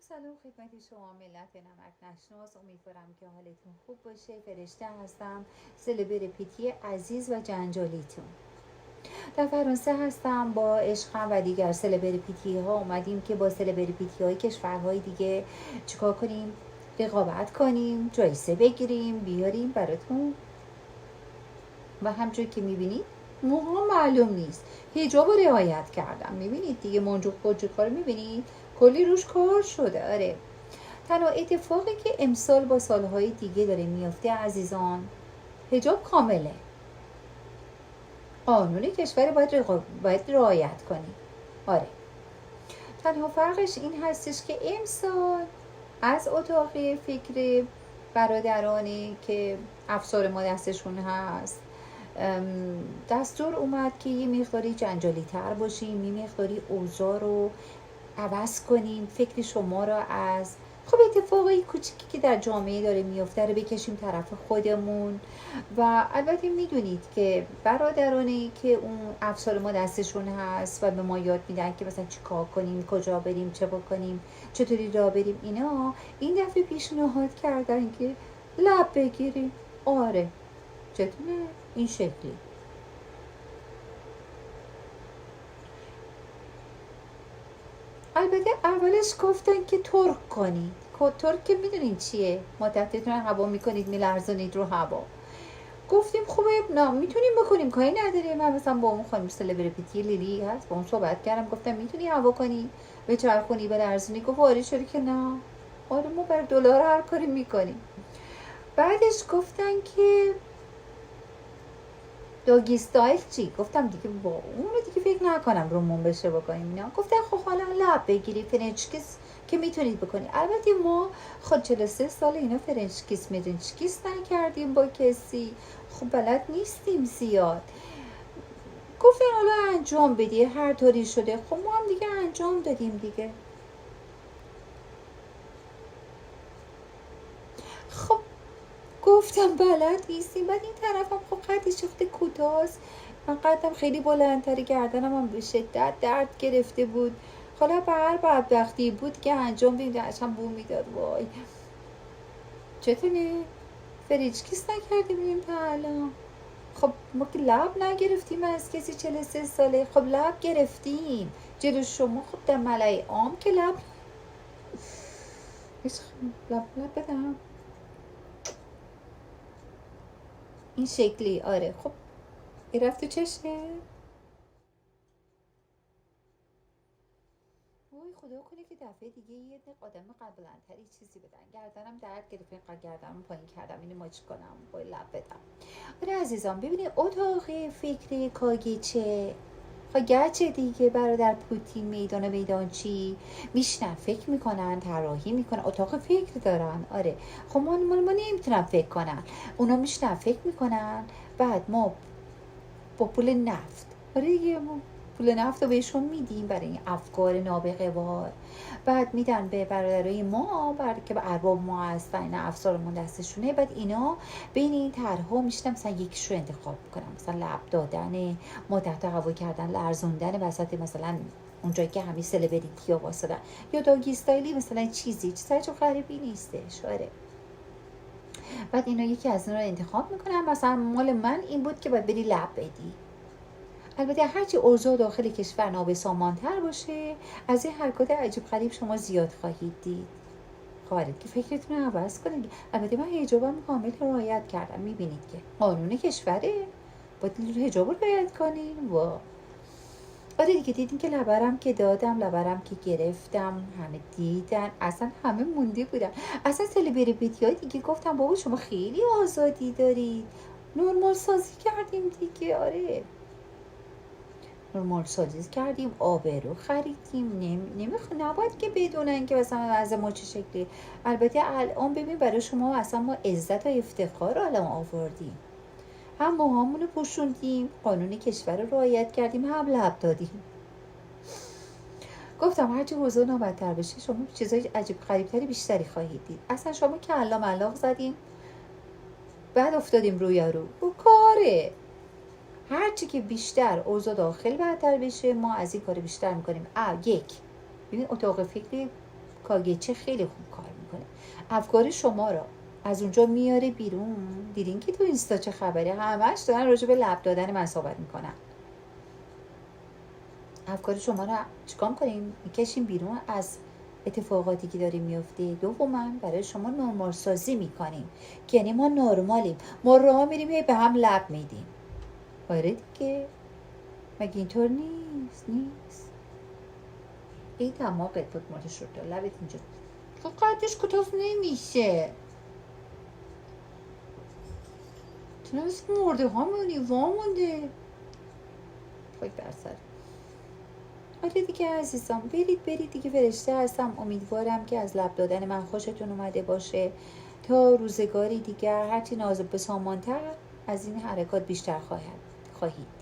سلام خدمت شما ملت نمک نشناس. امیدوارم که حالتون خوب باشه. فرشته هستم، سلبر پیتی عزیز و جنجالیتون. در فرانسه هستم. با عشقم و دیگر سلبر پیتی ها اومدیم که با سلبر پیتی های کشورهای دیگه چیکار کنیم؟ رقابت کنیم، جایزه بگیریم، بیاریم براتون. و همجور که میبینید موها معلوم نیست، حجاب رو رعایت کردم. میبینید دیگه منجوق رو میبینید کلی روش کار شده. آره، تنها اتفاقی که امسال با سالهای دیگه داره میفته عزیزان، حجاب کامله. قانون کشور باید رعایت کنی. آره، تنها فرقش این هستش که امسال از اتاق فکر برادرانی که افسار ما دستشون هست دستور اومد که یه مقداری جنجالی تر باشیم، یه مقداری اوضاع رو عوض کنیم، فکر شما رو از خب اتفاقای کوچیکی که در جامعه داره میفته رو بکشیم طرف خودمون. و البته میدونید که برادرانی که اون افسار ما دستشون هست و به ما یاد میدن که مثلا چی کار کنیم، کجا بریم، چه بکنیم، چطوری راه بریم، اینا این دفعه پیشنهاد کردن که لب بگیریم. آره، چطوره این شکلی. البته اولش گفتن که ترک کنید. ترک که میدونین چیه، متحدتون هوا میکنید، میلرزونید رو هوا. گفتیم خوبه، نه میتونیم بکنیم، کاری نداره. من مثلا با اون خانم سلبریتی لیلی هست با اون صحبت کردم، گفتم میتونی هوا کنی به چرخونی بلرزونی؟ گفت آره، چرا که نه. آره، ما بر دلار هر کاری میکنیم. بعدش گفتن که دوگی استایل چی؟ گفتم دیگه با اون رو دیگه فکر نکنم رومون بشه بکنیم. اینا گفتن خب حالا لب بگیری، فرنچ کیس که میتونید بکنی. البته ما خود 43 سال اینا فرنچ کیس میرنچ کیس نکردیم با کسی، خب بلد نیستیم زیاد. گفتن حالا انجام بدی هر طوری شده. خب ما هم دیگه انجام دادیم دیگه. خب گفتم بلد نیستیم. بعد این طرفم خب قدش شفته کوتاست، من قدم خیلی بلندتری، گردنم هم به شدت درد گرفته بود. حالا به هر بدبختی بود که انجام بدیم، درشم بو میداد. وای چطوری؟ فریج کیس نکردیم این تا الان. خب ما که لب نگرفتیم از کسی 43 ساله. خب لب گرفتیم جلو شما. خب در ملای عام که لب لب بدم این شکلی. آره خب این رفت تو چشه. وای خدا کنه که دفعه دیگه یه آدم قبلندتری چیزی بدن. گردنم درد گرفت، اینقدر گردنم پایین کردم، اینو ما چی کنم با لب بدم. آره عزیزان، ببینید اتاق فکر کاگیچه گرچه دیگه برادر پوتین میدان چی میشنن، فکر میکنن، طراحی میکنن، اتاق فکر دارن. آره خب ما نمیتونن فکر کنن، اونا میشنن فکر میکنن. بعد ما با پول نفت، آره دیگه، ما پول نفت رو بهشون میدیم برای این افکار نابغه وار. بعد میدن به برادرای ما که به ارباب ما هستن، اینا افسارمون دستشونه. بعد اینا بین این طرحها میشنم مثلا یکیش رو انتخاب میکنم، مثلا لب دادن، ما تحت هوا کردن، لرزوندن وسط مثلا اونجایی که همه سلبریتی ها واسدن، یا داگی استایلی مثلا چیزی چیزی غریبی نیستش. آره بعد اینا یکی از اینا رو انتخاب میکنم. مثلا مال من این بود که باید بری لب بدی. البته هرچی اوضاع داخل کشور نابسامان‌تر باشه، از این حرکات عجیب غریب شما زیاد خواهید دید. خواهید که فکرتون رو عوض کنید. البته من حجابم کامل رعایت کردم، میبینید که قانون کشوره، باید حجاب رو رعایت کنین. و آره دیگه، دیدین که لبرم که دادم، لبرم که گرفتم، همه دیدن، اصلا همه مونده بودن. اصلا سلبریتی های دیگه گفتم بابا شما خیلی آزادی دارید، نرمال سازی کردیم دیگه. آره نرمال سازی کردیم، آبرو خریدیم. نباید که بدونن که مثلا از ما چه شکلی. البته الان ببین برای شما اصلا ما عزت و افتخار رو الان آوردیم، هم موهامون رو پوشوندیم، قانون کشور رو رعایت کردیم، هم لب دادیم. گفتم هرچی حوضا نابدتر بشه شما چیزای عجیب غریبتری بیشتری خواهید دید. اصلا شما که الا ملاق زدیم، بعد افتادیم روی رو کاره. هرچی که بیشتر اوضاع داخل بدتر بشه، ما از این کار بیشتر میکنیم. یک ببین اتاق فکری کاگچه خیلی خوب کار میکنه. افکار شما را از اونجا میاره بیرون. دیدین که تو اینستا چه خبره؟ همش دارن راجع به لب دادن من صحبت میکنن. افکار شما را چیکار کنیم؟ میکشیم بیرون از اتفاقاتی که داریم میفته. دوما برای شما نرمال سازی میکنیم که یعنی ما نرمالیم، ما راه میریم هی به هم لب میدیم. آره دیگه، مگه اینطور نیست؟ این دماغت بود مال شد لبت اینجا که قدش کتاف نمیشه. تو نمیست مرده ها مونی وامونده خواهی برسر. آره دیگه عزیزم، برید دیگه، فرشته هستم. امیدوارم که از لب دادن من خوشتون اومده باشه. تا روزگاری دیگر هرچی نازک به سامانتر از این حرکات بیشتر خواهید.